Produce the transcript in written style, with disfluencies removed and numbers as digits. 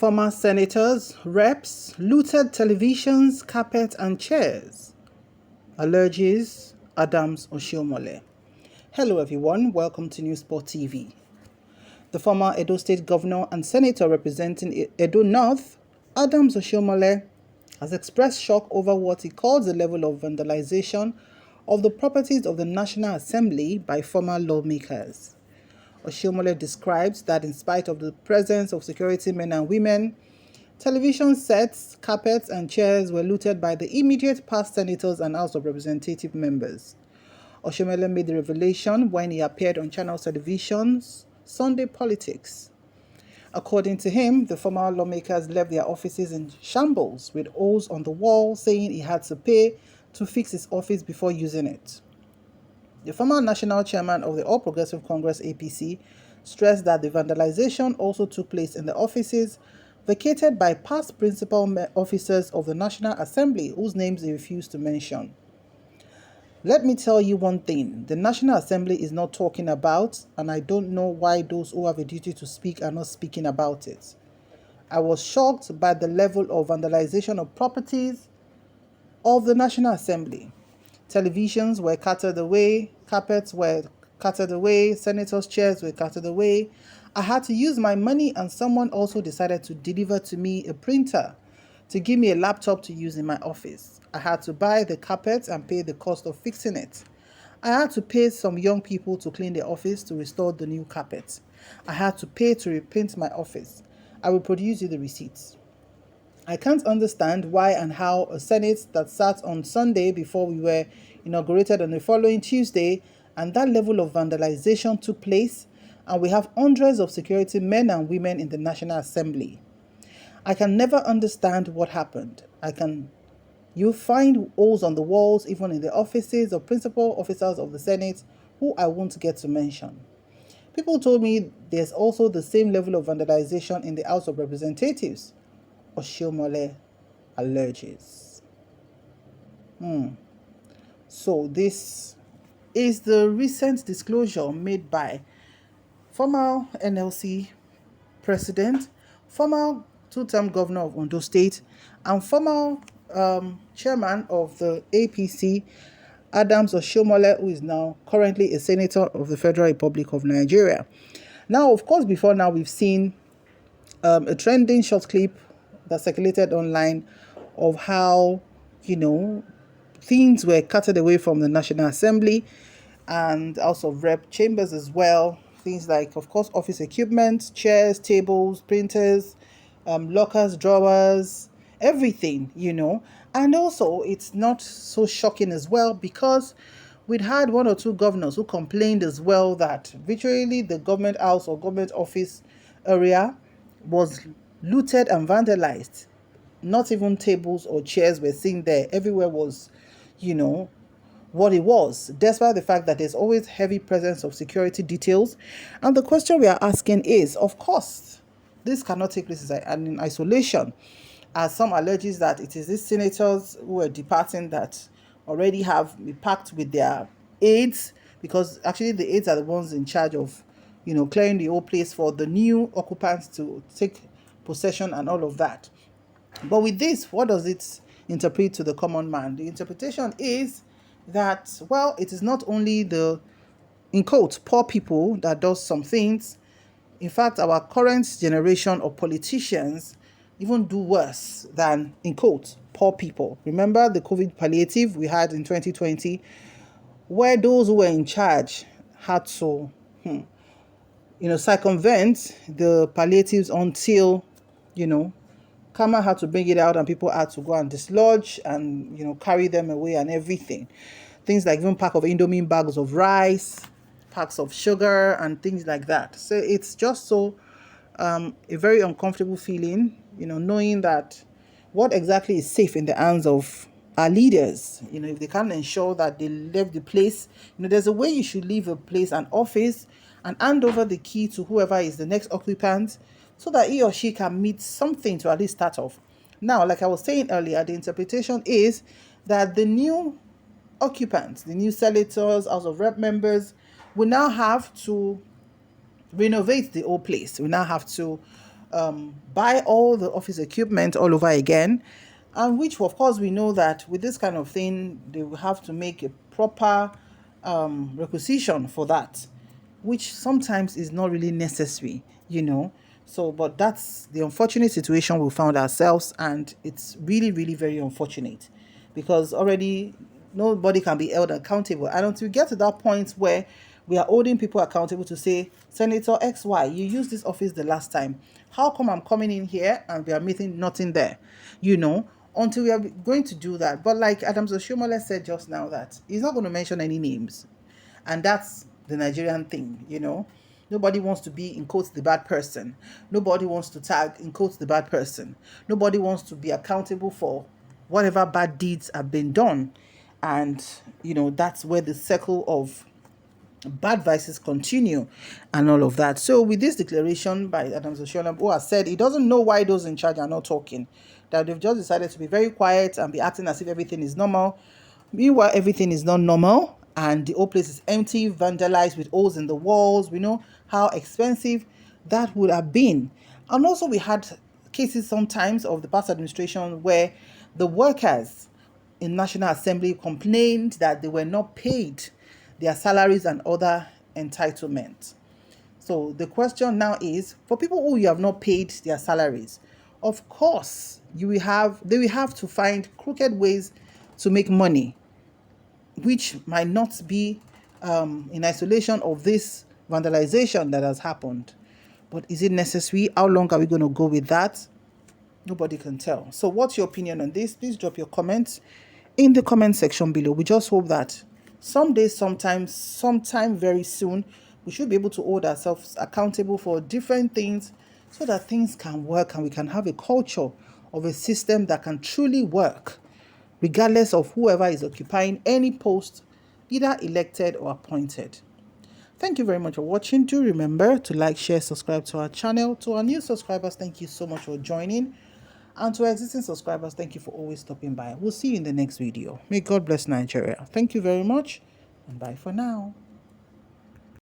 Former senators, reps, looted televisions, carpet and chairs, alleges Adams Oshiomole. Hello everyone, welcome to newsspottv. The former Edo State Governor and Senator representing Edo North, Adams Oshiomole, has expressed shock over what he calls the level of vandalization of the properties of the National Assembly by former lawmakers. Oshiomole describes that in spite of the presence of security men and women, television sets, carpets and chairs were looted by the immediate past senators and House of Representative members. Oshiomole made the revelation when he appeared on Channel Television's Sunday Politics. According to him, the former lawmakers left their offices in shambles with holes on the wall, saying he had to pay to fix his office before using it. The former national chairman of the All Progressive Congress APC stressed that the vandalization also took place in the offices vacated by past principal officers of the National Assembly, whose names he refused to mention. Let me tell you one thing, the National Assembly is not talking about, and I don't know why those who have a duty to speak are not speaking about it. I was shocked by the level of vandalization of properties of the National Assembly. Televisions were carted away, carpets were carted away, senators' chairs were carted away. I had to use my money, and someone also decided to deliver to me a printer to give me a laptop to use in my office. I had to buy the carpet and pay the cost of fixing it. I had to pay some young people to clean the office to restore the new carpet. I had to pay to repaint my office. I will produce you the receipts. I can't understand why and how a Senate that sat on Sunday before we were inaugurated on the following Tuesday, and that level of vandalization took place, and we have hundreds of security men and women in the National Assembly. I can never understand what happened. You find holes on the walls, even in the offices of principal officers of the Senate, who I won't get to mention. People told me there's also the same level of vandalization in the House of Representatives. Oshiomole alleges. So this is the recent disclosure made by former NLC president, former two-term governor of Ondo State, and former chairman of the APC, Adams Oshiomole, who is now currently a senator of the Federal Republic of Nigeria. Now, of course, before now, we've seen a trending short clip that circulated online of how, things were carted away from the National Assembly and House of Rep chambers as well. Things like, of course, office equipment, chairs, tables, printers, lockers, drawers, everything, And also, it's not so shocking as well because we'd had one or two governors who complained as well that virtually the government house or government office area was looted and vandalized. Not even tables or chairs were seen there. Everywhere was, what it was, despite the fact that there's always heavy presence of security details. And the question we are asking is, of course, this cannot take place in isolation, as some alleges that it is these senators who are departing that already have been packed with their aides, because actually the aides are the ones in charge of, clearing the whole place for the new occupants to take possession and all of that. But with this, what does it interpret to the common man? The interpretation is that, well, it is not only the, in quotes, poor people that does some things. In fact, our current generation of politicians even do worse than, in quotes, poor people. Remember the COVID palliative we had in 2020, where those who were in charge had to, circumvent the palliatives until, Kama had to bring it out and people had to go and dislodge and, carry them away and everything. Things like even pack of Indomie bags of rice, packs of sugar and things like that. So it's just so a very uncomfortable feeling, knowing that what exactly is safe in the hands of our leaders. If they can't ensure that they left the place, there's a way you should leave a place, an office, and hand over the key to whoever is the next occupant so that he or she can meet something to at least start off. Now, like I was saying earlier, the interpretation is that the new occupants, the new senators, House of Rep members, will now have to renovate the old place. We now have to buy all the office equipment all over again, and which of course we know that with this kind of thing they will have to make a proper requisition for that, which sometimes is not really necessary, so but that's the unfortunate situation we found ourselves, and it's really really very unfortunate because already nobody can be held accountable. And until we get to that point where we are holding people accountable to say, Senator XY, you used this office the last time. How come I'm coming in here and we are meeting nothing there? Until we are going to do that. But like Adams Oshiomole said just now, that he's not going to mention any names. And that's the Nigerian thing. Nobody wants to be, in quotes, the bad person. Nobody wants to tag, in quotes, the bad person. Nobody wants to be accountable for whatever bad deeds have been done. And, that's where the circle of bad vices continue and all of that. So with this declaration by Adams Oshiomole, who has said he doesn't know why those in charge are not talking, that they've just decided to be very quiet and be acting as if everything is normal. Meanwhile, everything is not normal and the whole place is empty, vandalized with holes in the walls. We know how expensive that would have been. And also we had cases sometimes of the past administration where the workers in National Assembly complained that they were not paid their salaries and other entitlements. So the question now is, for people who you have not paid their salaries, of course they will have to find crooked ways to make money, which might not be in isolation of this vandalization that has happened. But is it necessary? How long are we going to go with that? Nobody can tell. So what's your opinion on this? Please drop your comments in the comment section below. We just hope that someday, sometime very soon, we should be able to hold ourselves accountable for different things so that things can work and we can have a culture of a system that can truly work, regardless of whoever is occupying any post, either elected or appointed. Thank you very much for watching. Do remember to like, share, subscribe to our channel. To our new subscribers, thank you so much for joining. And to our existing subscribers, thank you for always stopping by. We'll see you in the next video. May God bless Nigeria. Thank you very much, and bye for now.